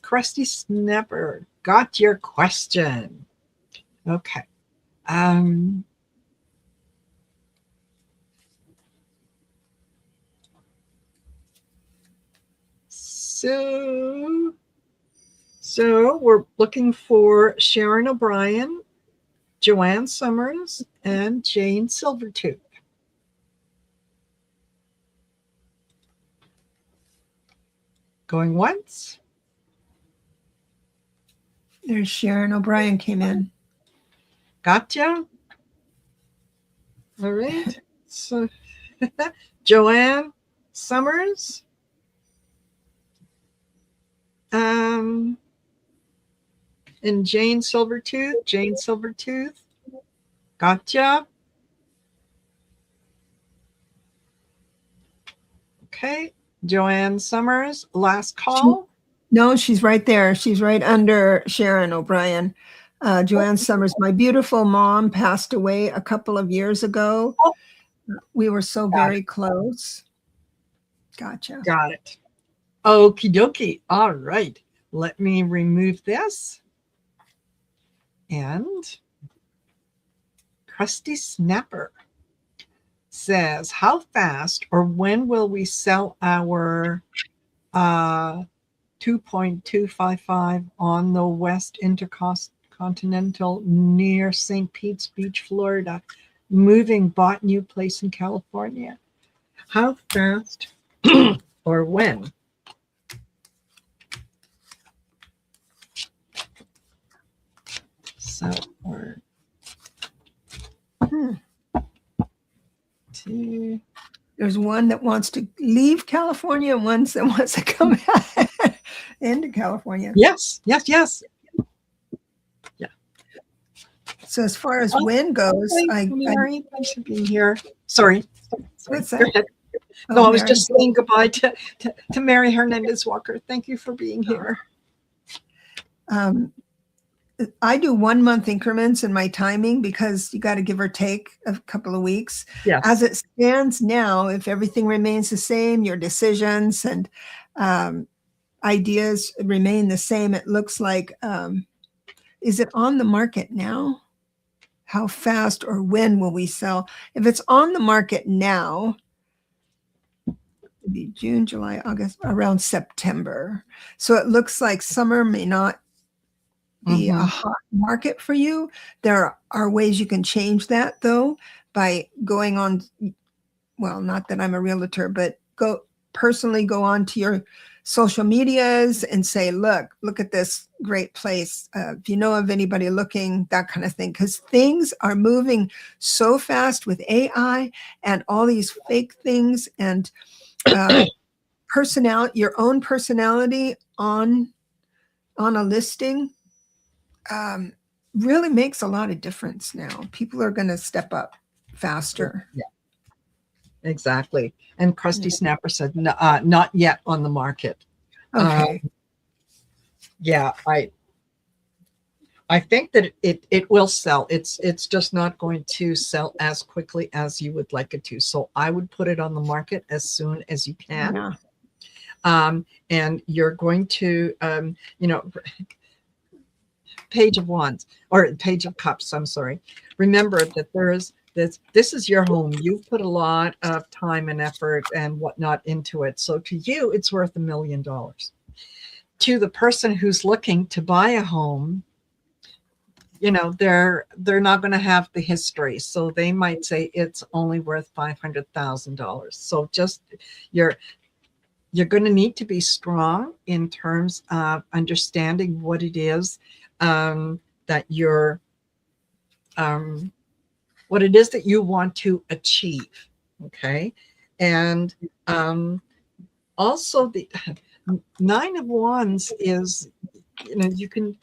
Crusty Snapper, got your question. Okay. So we're looking for Sharon O'Brien, Joanne Summers, and Jane Silvertooth. Going once. There's Sharon O'Brien came in. Gotcha. All right. So Joanne Summers. And Jane Silvertooth. Jane Silvertooth. Gotcha. Okay. Joanne Summers. Last call. No, she's right there. She's right under Sharon O'Brien. Joanne Summers, my beautiful mom, passed away a couple of years ago. Oh. We were so very close. Gotcha. Got it. Okie dokie. All right. Let me remove this. And Krusty Snapper says, how fast or when will we sell our 2.255 on the West Intercontinental near St. Pete's Beach, Florida? Moving, bought new place in California. How fast or when? So, or two. There's one that wants to leave California and one that wants to come into California. Yes, yes, yes. Yeah. So as far as when goes, Mary, thanks for being here. Sorry. What's Go that? ahead. Oh, No, I was Mary. just saying goodbye to Mary Hernandez Walker. Thank you for being here. I do 1 month increments in my timing because you got to give or take a couple of weeks. Yes. As it stands now, if everything remains the same, your decisions and ideas remain the same, it looks like, is it on the market now? How fast or when will we sell? If it's on the market now, it'd be June, July, August, around September. So it looks like summer may not be a hot market for you. There are ways you can change that though by going on, well, not that I'm a realtor, but go on to your social medias and say, look at this great place. If you know of anybody looking, that kind of thing, because things are moving so fast with AI and all these fake things and your own personality on a listing really makes a lot of difference now. People are going to step up faster. Yeah, exactly. And Krusty Snapper said, not yet on the market. Okay. Yeah, I think that it will sell. It's just not going to sell as quickly as you would like it to. So I would put it on the market as soon as you can. Yeah. And you're going to, Page of Wands or Page of Cups. I'm sorry. Remember that there is this is your home. You've put a lot of time and effort and whatnot into it. So to you, it's worth $1 million. To the person who's looking to buy a home, they're not going to have the history. So they might say it's only worth $500,000. So just you're going to need to be strong in terms of understanding what it is that you're what it is that you want to achieve. Okay. And also the 9 of Wands is, you can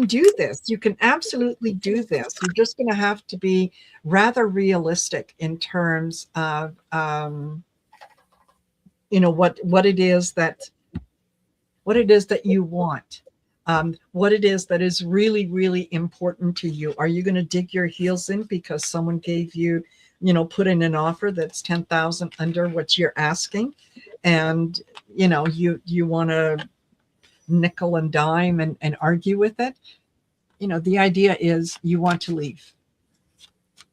do this. You can absolutely do this. You're just going to have to be rather realistic in terms of what it is that you want. What it is that is really, really important to you. Are you going to dig your heels in because someone gave you, put in an offer that's 10,000 under what you're asking, and you want to nickel and dime and argue with it? The idea is you want to leave.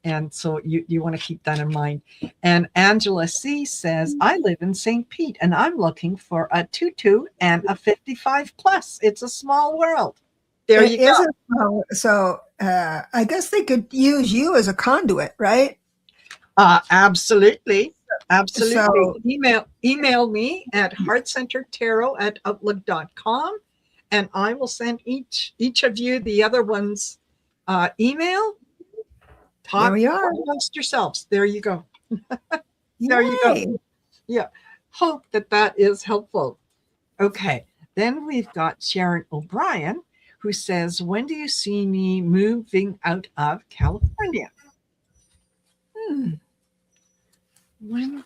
And so you want to keep that in mind. And Angela C says, I live in St. Pete and I'm looking for a 2-2 and a 55 plus. It's a small world. There you go. So I guess they could use you as a conduit, right? Absolutely. Absolutely. So Email me at heartcenteredtarot@outlook.com, and I will send each of you the other one's email. there Talk we are. amongst yourselves. There you go. There you go. Yay. Yeah. Hope that is helpful. Okay. Then we've got Sharon O'Brien, who says, when do you see me moving out of California? When?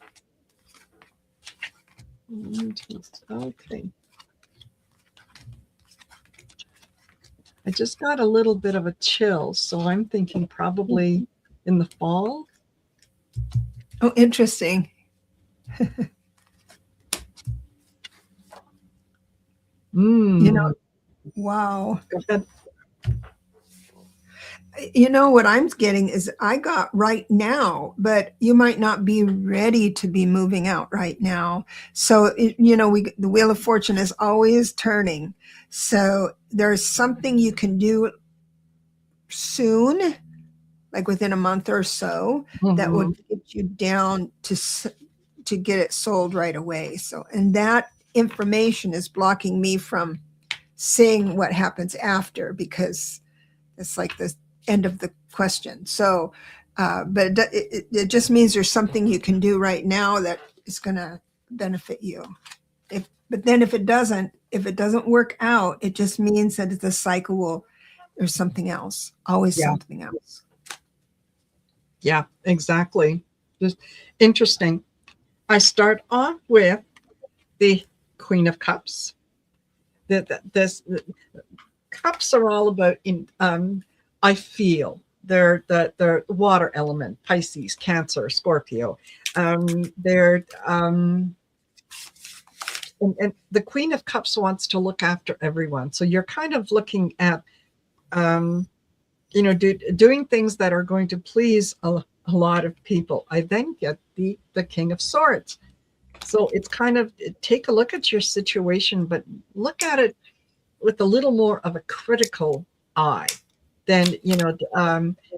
Okay. I just got a little bit of a chill, so I'm thinking probably in the fall. Oh, interesting. You know, wow. Go ahead. You know what I'm getting is I got right now, but you might not be ready to be moving out right now. So, the Wheel of Fortune is always turning. So there's something you can do soon, like within a month or so, that would get you down to get it sold right away. So, and that information is blocking me from seeing what happens after, because it's like the end of the question. So, but it just means there's something you can do right now that is going to benefit you. But then if it doesn't work out, it just means that the cycle there's something else, always something else. Yeah, exactly. Just interesting. I start off with the Queen of Cups. This cups are all about I feel. They're the water element, Pisces, Cancer, Scorpio. They're and the Queen of Cups wants to look after everyone. So you're kind of looking at doing things that are going to please a lot of people. I then get the King of Swords. So it's kind of take a look at your situation, but look at it with a little more of a critical eye. Then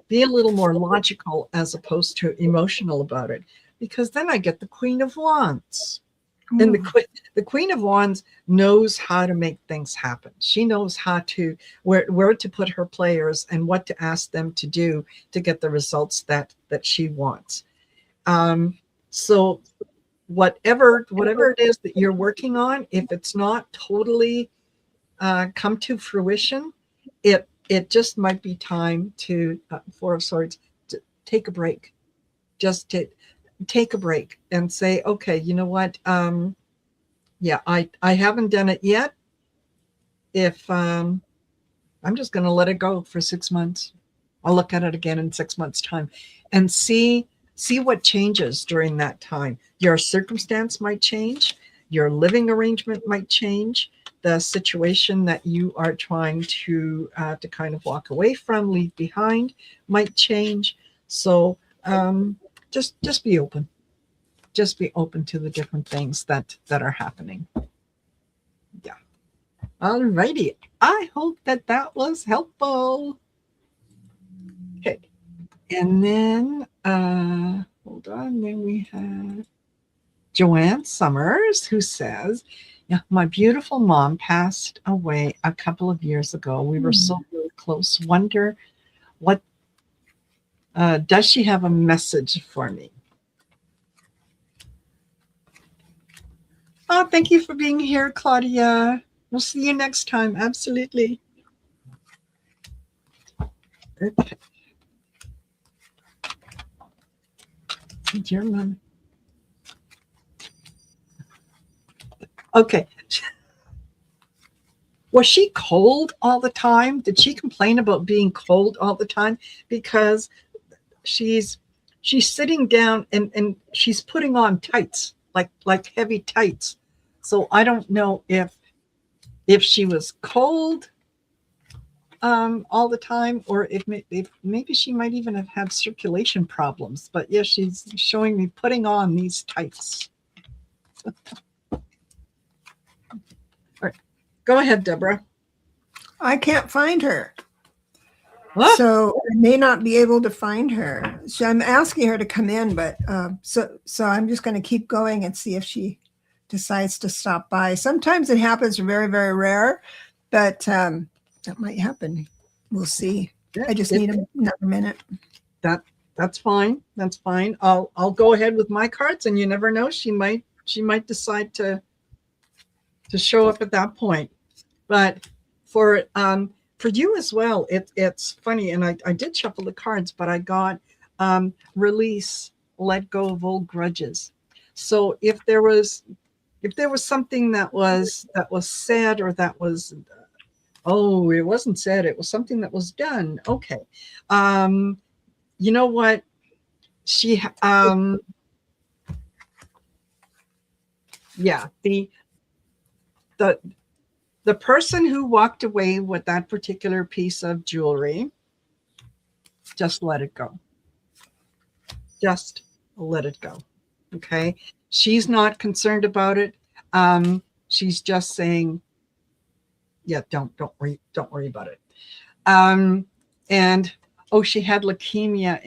be a little more logical as opposed to emotional about it. Because then I get the Queen of Wands. And the Queen of Wands knows how to make things happen. She knows how to where to put her players and what to ask them to do to get the results that she wants. So whatever it is that you're working on, if it's not totally come to fruition, it just might be time to Four of Swords, to take a break. Just to take a break and say, okay, you know what? I haven't done it yet. If I'm just going to let it go for 6 months. I'll look at it again in 6 months' time and see what changes during that time. Your circumstance might change. Your living arrangement might change. The situation that you are trying to kind of walk away from, leave behind, might change. So just be open. Just be open to the different things that are happening. Yeah. All righty. I hope that was helpful. Okay. And then, hold on. Then we have Joanne Summers, who says, yeah, my beautiful mom passed away a couple of years ago. We were so really close. Wonder what, does she have a message for me? Oh, thank you for being here, Claudia. We'll see you next time. Absolutely. Okay. Dear mom. Okay. Was she cold all the time? Did she complain about being cold all the time? Because she's sitting down and she's putting on tights, like heavy tights. So I don't know if she was cold all the time, or if maybe she might even have had circulation problems. But yeah, she's showing me putting on these tights. All right, go ahead, Debra. I can't find her. Ah, So I may not be able to find her. So I'm asking her to come in, but so I'm just going to keep going and see if she decides to stop by. Sometimes it happens, very, very rare, but that might happen. We'll see. yeah, I just need another minute. that's fine. That's fine. I'll go ahead with my cards, and you never know, she might decide to show up at that point. But for you as well, it's funny, and I did shuffle the cards, but I got release, let go of old grudges. So if there was something that was said, or that was, oh, it wasn't said, it was something that was done. Okay. Um, you know what? She yeah, the the person who walked away with that particular piece of jewelry, just let it go. Just let it go. Okay. She's not concerned about it. She's just saying, yeah, don't worry about it. Um, and oh, she had leukemia,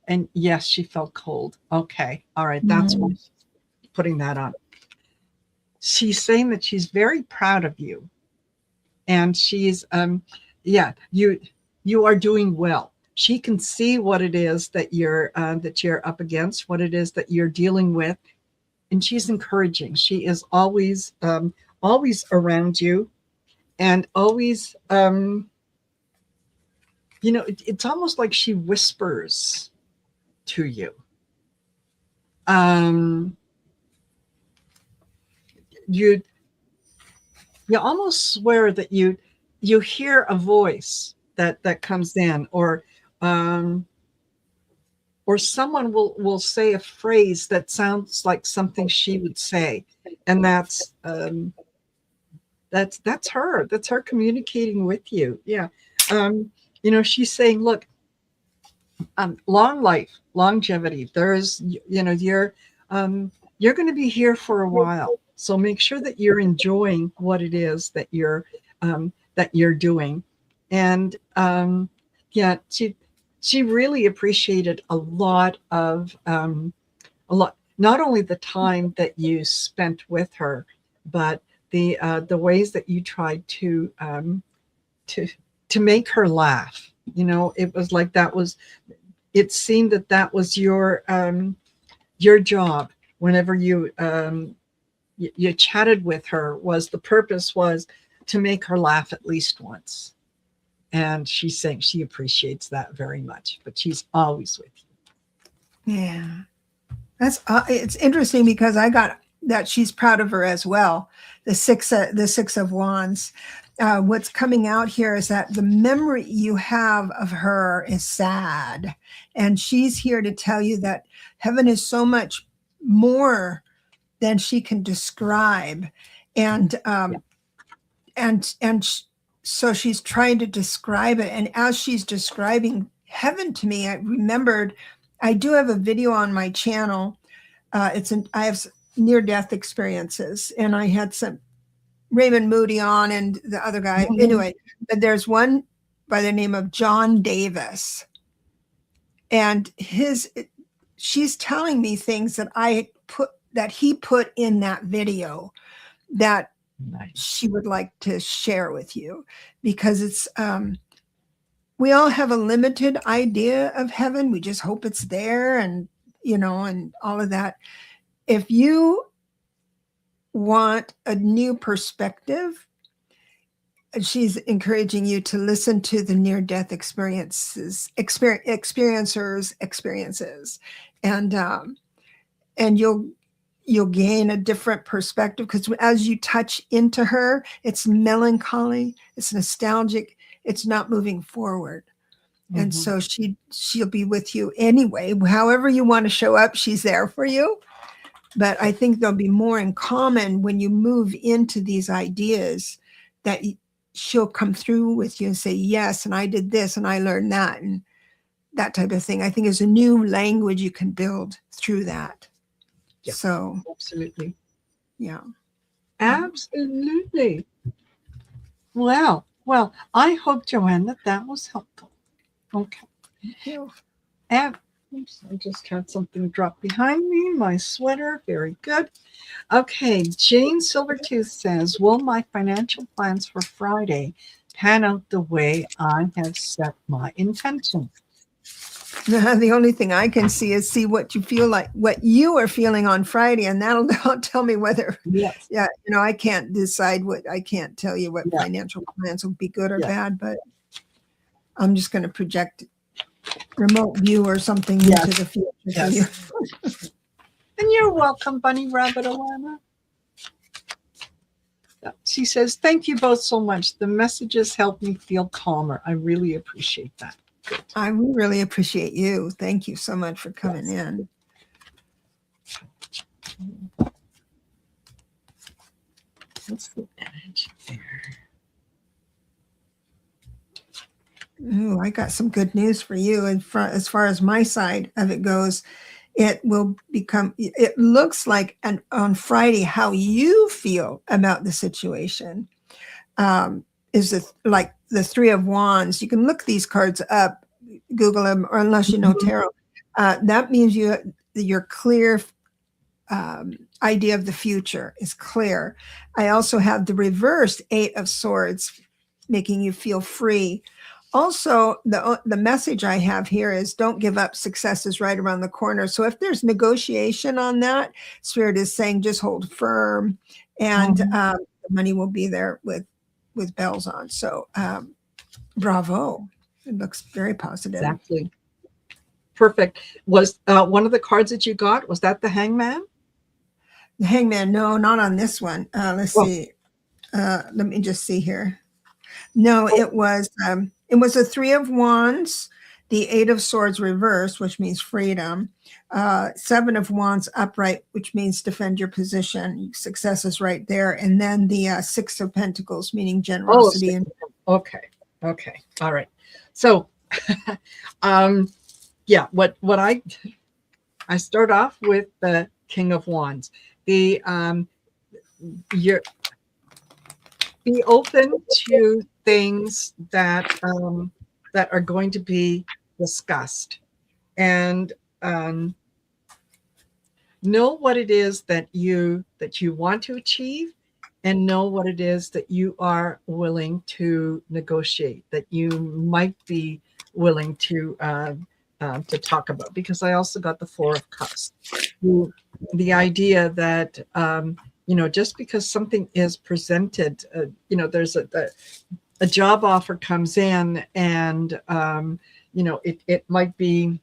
and yes, she felt cold. Okay. All right. That's why she's putting that on. She's saying that she's very proud of you, and she's yeah, you are doing well. She can see what it is that you're up against, what it is that you're dealing with, and she's encouraging. She is always around you, and always it's almost like she whispers to you. um you you almost swear that you hear a voice that comes in, um or someone will say a phrase that sounds like something she would say, and that's her. That's her communicating with you. Yeah. She's saying, look, long life, longevity. There's, you're going to be here for a while. So make sure that you're enjoying what it is that you're doing. And yeah, she really appreciated a lot, not only the time that you spent with her, but the ways that you tried to to make her laugh. It was like it seemed that was your job. Whenever you chatted with her, was the purpose was to make her laugh at least once. And she's saying she appreciates that very much, but she's always with you. Yeah. That's it's interesting because I got that she's proud of her as well. The six of wands. What's coming out here is that the memory you have of her is sad, and she's here to tell you that heaven is so much more than she can describe, and so she's trying to describe it. And as she's describing heaven to me, I remembered I do have a video on my channel. I have near-death experiences, and I had some Raymond Moody on and the other guy. Mhm. Anyway, but there's one by the name of John Davis, and she's telling me things that he put in that video that Nice. she would like to share with you, because it's we all have a limited idea of heaven. We just hope it's there, and and all of that. If you want a new perspective, she's encouraging you to listen to the near-death experiencers experiences, and you'll gain a different perspective, because as you touch into her, it's melancholy, it's nostalgic, it's not moving forward. And so she'll be with you anyway. However you want to show up, she's there for you. But I think there'll be more in common when you move into these ideas, that she'll come through with you and say, yes, and I did this and I learned that, and that type of thing. I think there's a new language you can build through that. Yeah, so absolutely. Yeah. Absolutely. Well, I hope, Joanne, that was helpful. Okay. Thank you. And oops, I just had something drop behind me. My sweater. Very good. Okay. Jane Silvertooth says, will my financial plans for Friday pan out the way I have set my intention? The only thing I can see is what you feel like, what you are feeling on Friday, and that'll tell me whether, Yes. yeah, I can't decide I can't tell you what Yeah. financial plans will be good or Yeah. bad, but I'm just going to project remote view or something Yes. into the future Yes. for you. And you're welcome, Bunny Rabbit Alana. She says, thank you both so much. The messages help me feel calmer. I really appreciate that. Good. I really appreciate you. Thank you so much for coming in. What's the energy there? Ooh, I got some good news for you. And as far as my side of it goes, it looks like on Friday, how you feel about the situation is like the Three of Wands. You can look these cards up, Google them, or unless you know tarot. That means your clear idea of the future is clear. I also have the reversed Eight of Swords, making you feel free. Also, the message I have here is don't give up. Success is right around the corner. So if there's negotiation on that, Spirit is saying just hold firm, and the money will be there with bells on. So bravo. It looks very positive. Exactly. Perfect. Was one of the cards that you got, was that the Hangman? The Hangman, no, not on this one. Let's see. Let me just see here. No, it was a Three of Wands, the Eight of Swords reversed, which means freedom, Seven of Wands upright, which means defend your position. Success is right there, and then the Six of Pentacles, meaning generosity. Okay. All right. So, yeah, what I start off with the King of Wands. Be open to things that are going to be discussed, and know what it is that you want to achieve, and know what it is that you are willing to negotiate, that you might be willing to talk about. Because I also got the Four of Cups, the idea that just because something is presented, there's a job offer comes in, and it might be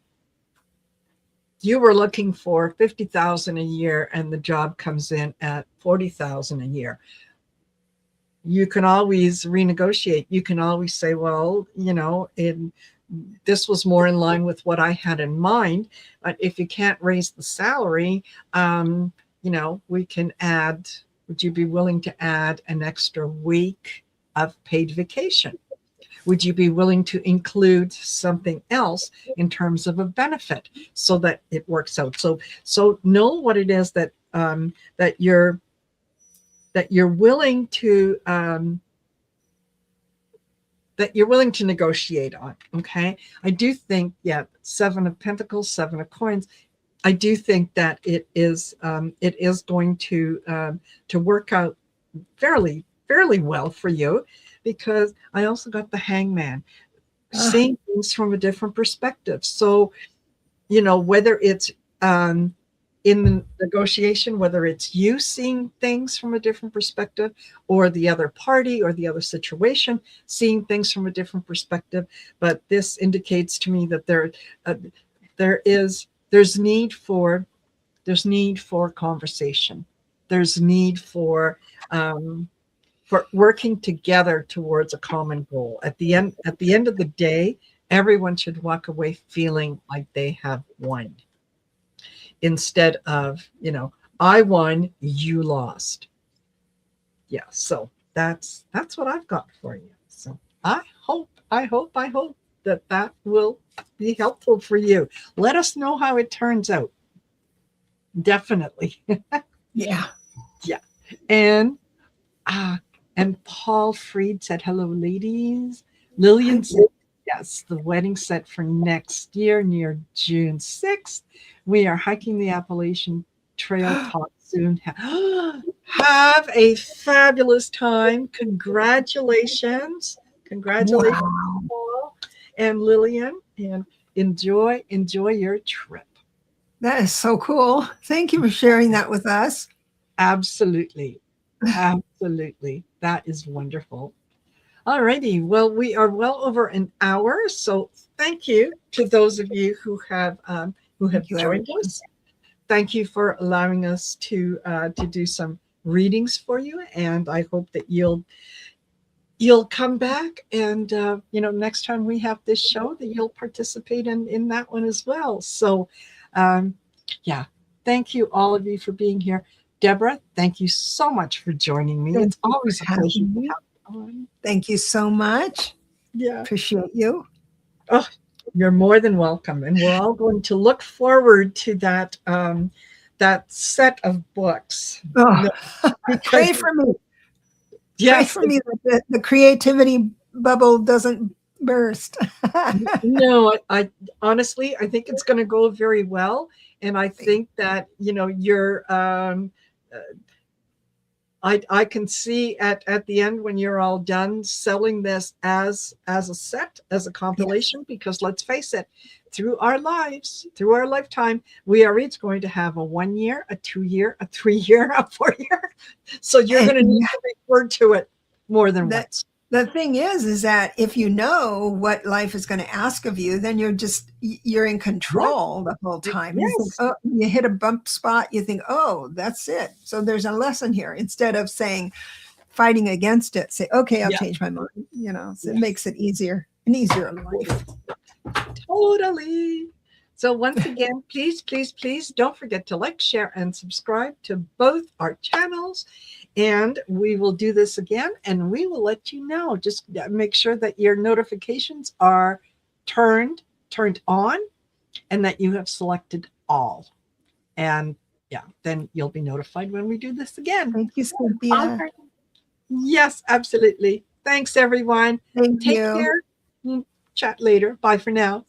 you were looking for 50,000 a year, and the job comes in at 40,000 a year. You can always renegotiate. You can always say, well, this was more in line with what I had in mind. But if you can't raise the salary, we can add. Would you be willing to add an extra week of paid vacation? Would you be willing to include something else in terms of a benefit so that it works out? So know what it is that you're willing to negotiate on. Okay, I do think, Seven of Pentacles, Seven of Coins. I do think that it is going to work out fairly well for you, because I also got the Hangman, seeing things from a different perspective. So, whether it's in the negotiation, whether it's you seeing things from a different perspective, or the other party or the other situation seeing things from a different perspective. But this indicates to me that there's need for conversation. There's need for working together towards a common goal. At the end of the day, everyone should walk away feeling like they have won, instead of, I won, you lost. Yeah, so that's what I've got for you. So I hope that will be helpful for you. Let us know how it turns out. Definitely. Yeah. And Paul Freed said, hello, ladies. Lillian said, Yes, the wedding set for next year near June 6th. We are hiking the Appalachian Trail talk soon. Have a fabulous time. Congratulations. Congratulations, Wow. Paul and Lillian, and enjoy your trip. That is so cool. Thank you for sharing that with us. Absolutely. Absolutely. That is wonderful. All righty. Well, we are well over an hour, so thank you to those of you who have Thank you, joined everyone. us. Thank you for allowing us to do some readings for you, and I hope that you'll come back and next time we have this show that you'll participate in that one as well. So, um, yeah, thank you all of you for being here. Deborah, thank you so much for joining me. Thank It's you always a for pleasure having to me. have you on. Thank you so much. Yeah. Appreciate you. Oh, you're more than welcome, and we're all going to look forward to that set of books. Oh, No, because pray for me. Pray yes, for me that the creativity bubble doesn't burst. no, I honestly I think it's going to go very well, and I think that you're uh, I can see at the end when you're all done selling this as a set, as a Yes. compilation, because let's face it, through our lives, through our lifetime, we are each going to have a 1 year, a 2 year, a 3 year, a 4 year. So you're And going to need to refer to it more than that once. the thing is that if you know what life is going to ask of you, then you're in Yeah. control the whole time. You think, Yes. oh, you hit a bump spot, you think, oh, that's it. So there's a lesson here. Instead of saying fighting against it, say, okay, I'll Yeah. change my mind. So it Yes. makes it an easier life. Totally. So once again, please, please, please don't forget to like, share, and subscribe to both our channels. And we will do this again and we will let you know. Just make sure that your notifications are turned on and that you have selected all. And yeah, then you'll be notified when we do this again. Thank you, All Cynthia. right. Yes, absolutely. Thanks, everyone. Thank Take you. care. Chat later. Bye for now.